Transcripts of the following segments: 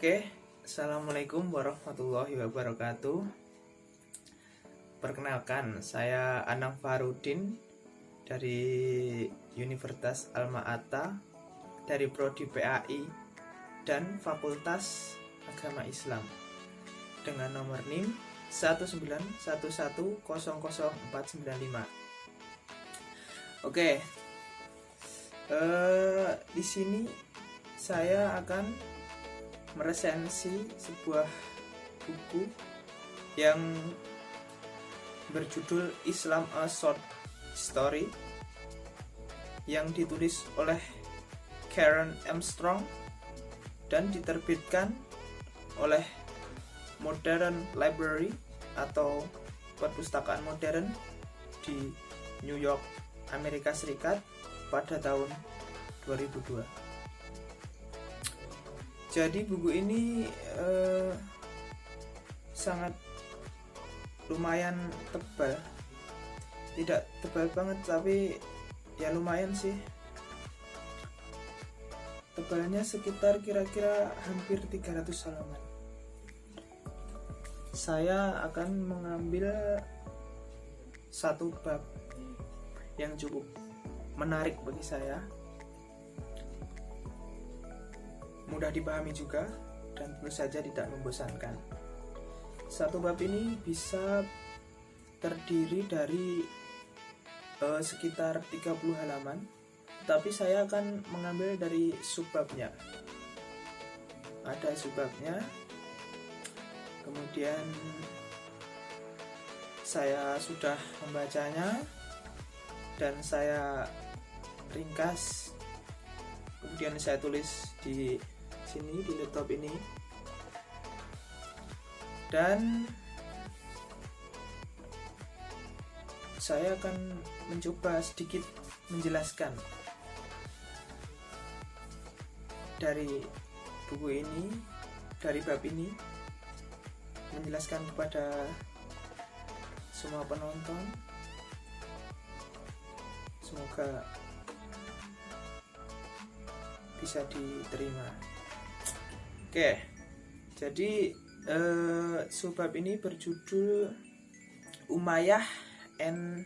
Oke, Assalamualaikum warahmatullahi wabarakatuh. Perkenalkan, saya Anang Fahrudin dari Universitas Alma-Ata, dari Prodi PAI dan Fakultas Agama Islam dengan nomor NIM 191100495. Oke, di sini saya akan meresensi sebuah buku yang berjudul Islam A Short Story yang ditulis oleh Karen Armstrong dan diterbitkan oleh Modern Library atau perpustakaan modern di New York, Amerika Serikat pada tahun 2002. Jadi buku ini sangat lumayan tebal, tidak tebal banget tapi ya lumayan sih. Tebalnya sekitar kira-kira hampir 300 halaman. Saya akan mengambil satu bab yang cukup menarik bagi saya, mudah dipahami juga, dan tentu saja tidak membosankan. Satu bab ini bisa terdiri dari sekitar 30 halaman, tapi saya akan mengambil dari subbabnya. Ada subbabnya, kemudian saya sudah membacanya dan saya ringkas, kemudian saya tulis di sini di laptop ini, dan saya akan mencoba sedikit menjelaskan dari buku ini, dari bab ini, menjelaskan kepada semua penonton. Semoga bisa diterima. Oke, jadi subbab ini berjudul Umayyah and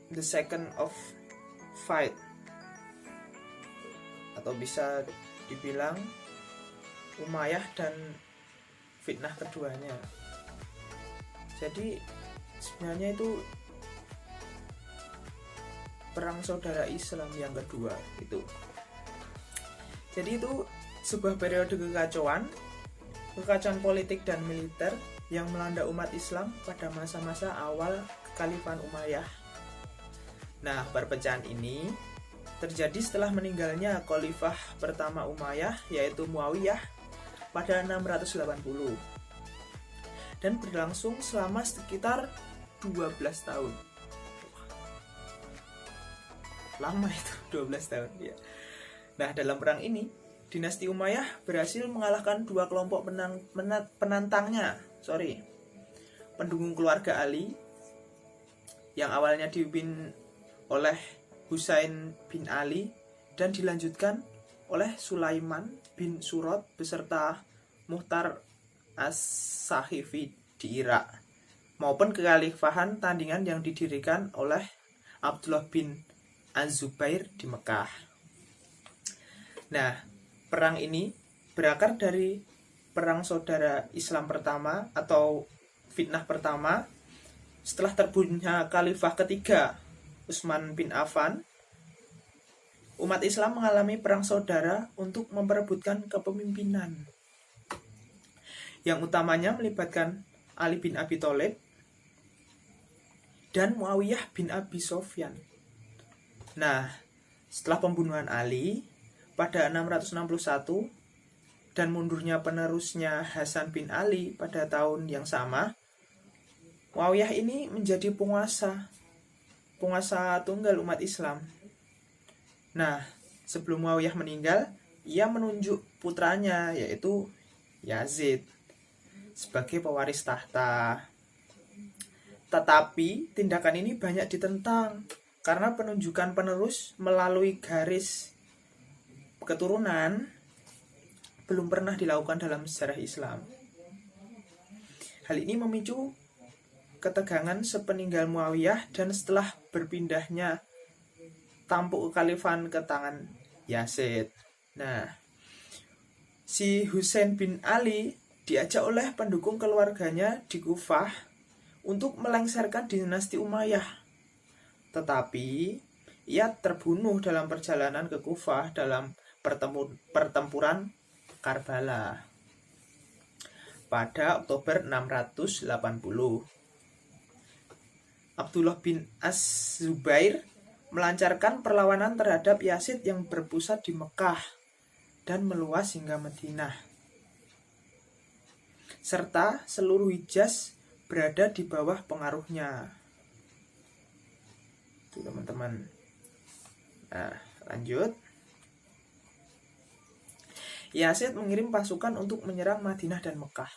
the Second of Fight, atau bisa dibilang Umayyah dan fitnah keduanya. Jadi sebenarnya itu perang saudara Islam yang kedua itu. Jadi itu sebuah periode kekacauan politik dan militer yang melanda umat Islam pada masa-masa awal kekhalifahan Umayyah. Nah, perpecahan ini terjadi setelah meninggalnya khalifah pertama Umayyah, yaitu Muawiyah, pada 680 dan berlangsung selama sekitar 12 tahun. Lama itu, 12 tahun ya. Nah, dalam perang ini dinasti Umayyah berhasil mengalahkan dua kelompok penantangnya, pendukung keluarga Ali yang awalnya dipimpin oleh Husain bin Ali dan dilanjutkan oleh Sulaiman bin Surad beserta Muhtar as-Sahifi di Irak, maupun kekhalifahan tandingan yang didirikan oleh Abdullah bin Az-Zubair di Mekah. Nah, perang ini berakar dari perang saudara Islam pertama atau fitnah pertama setelah terbunuhnya khalifah ketiga Utsman bin Affan. Umat Islam mengalami perang saudara untuk memperebutkan kepemimpinan, yang utamanya melibatkan Ali bin Abi Thalib dan Muawiyah bin Abi Sufyan. Nah, setelah pembunuhan Ali pada 661 dan mundurnya penerusnya Hasan bin Ali pada tahun yang sama, Muawiyah ini menjadi penguasa tunggal umat Islam. Nah, sebelum Muawiyah meninggal, ia menunjuk putranya yaitu Yazid sebagai pewaris tahta. Tetapi tindakan ini banyak ditentang karena penunjukan penerus melalui garis keturunan belum pernah dilakukan dalam sejarah Islam. Hal ini memicu ketegangan sepeninggal Muawiyah dan setelah berpindahnya tampuk kekhalifahan ke tangan Yazid. Nah, si Husain bin Ali diajak oleh pendukung keluarganya di Kufah untuk melengsarkan dinasti Umayyah. Tetapi ia terbunuh dalam perjalanan ke Kufah dalam pertempuran Karbala pada Oktober 680. Abdullah bin Az-Zubair melancarkan perlawanan terhadap Yazid yang berpusat di Mekah dan meluas hingga Madinah, serta seluruh Hijaz berada di bawah pengaruhnya. Itu teman-teman. Nah, lanjut. Yazid mengirim pasukan untuk menyerang Madinah dan Mekah.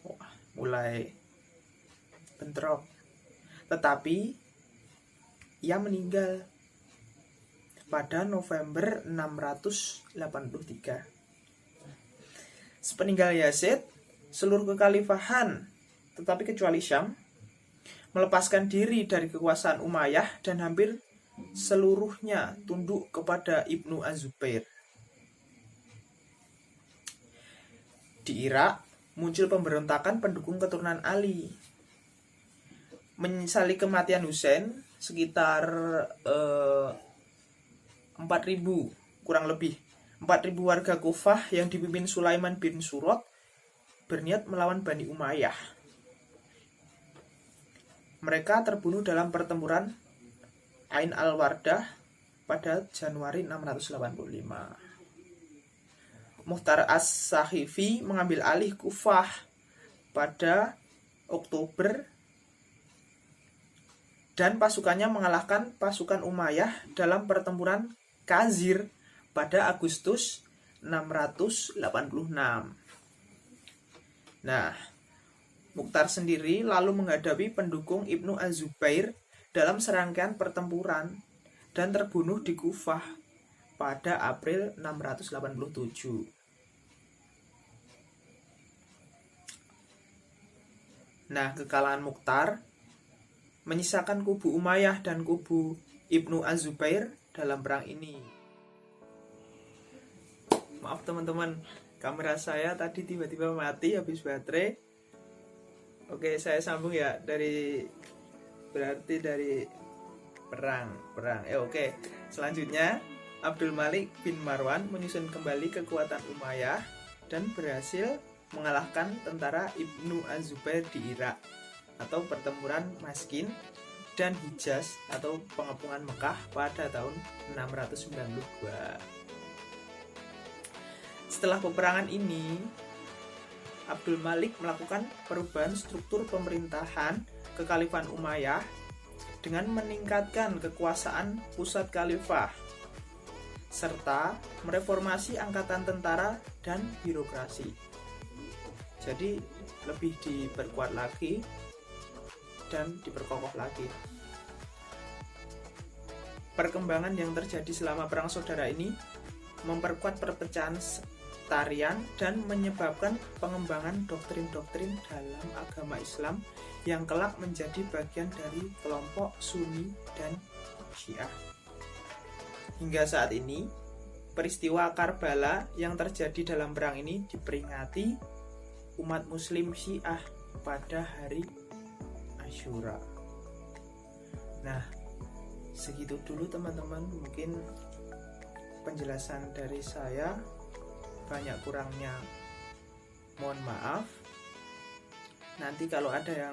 Wah, mulai bentrok. Tetapi ia meninggal pada November 683. Sepeninggal Yazid, seluruh kekhalifahan, tetapi kecuali Syam, melepaskan diri dari kekuasaan Umayyah dan hampir seluruhnya tunduk kepada Ibnu Az-Zubair. Di Irak, muncul pemberontakan pendukung keturunan Ali. Menyesali kematian Husain, sekitar 4.000 kurang lebih 4.000 warga Kufah yang dipimpin Sulaiman bin Surad berniat melawan Bani Umayyah. Mereka terbunuh dalam pertempuran Ain al-Wardah pada Januari 685. Mukhtar As-Sahifi mengambil alih Kufah pada Oktober dan pasukannya mengalahkan pasukan Umayyah dalam pertempuran Khazir pada Agustus 686. Nah, Mukhtar sendiri lalu menghadapi pendukung Ibnu Az-Zubair dalam serangkaian pertempuran dan terbunuh di Kufah pada April 687. Nah, kekalahan Mukhtar menyisakan kubu Umayyah dan kubu Ibnu Az-Zubair dalam perang ini. Maaf teman-teman, kamera saya tadi tiba-tiba mati habis baterai. Oke, saya sambung ya dari perang. Oke. Selanjutnya, Abdul Malik bin Marwan menyusun kembali kekuatan Umayyah dan berhasil mengalahkan tentara Ibnu Az-Zubair di Irak atau pertempuran Maskin dan Hijaz atau pengepungan Mekah pada tahun 692. Setelah peperangan ini, Abdul Malik melakukan perubahan struktur pemerintahan kekhalifahan Umayyah dengan meningkatkan kekuasaan pusat khalifah serta mereformasi angkatan tentara dan birokrasi. Jadi lebih diperkuat lagi dan diperkokoh lagi. Perkembangan yang terjadi selama Perang Saudara ini memperkuat perpecahan tarian dan menyebabkan pengembangan doktrin-doktrin dalam agama Islam yang kelak menjadi bagian dari kelompok Sunni dan Syiah. Hingga saat ini, peristiwa Karbala yang terjadi dalam perang ini diperingati umat Muslim Syiah pada hari Asyura. Nah, segitu dulu teman-teman, mungkin penjelasan dari saya, banyak kurangnya mohon maaf. Nanti kalau ada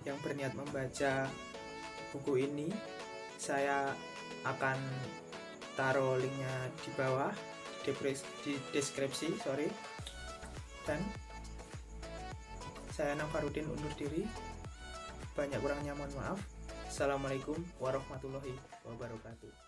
yang berniat membaca buku ini, saya akan taruh linknya di bawah di deskripsi, dan saya Nafarudin undur diri. Banyak kurangnya mohon maaf. Assalamualaikum warahmatullahi wabarakatuh.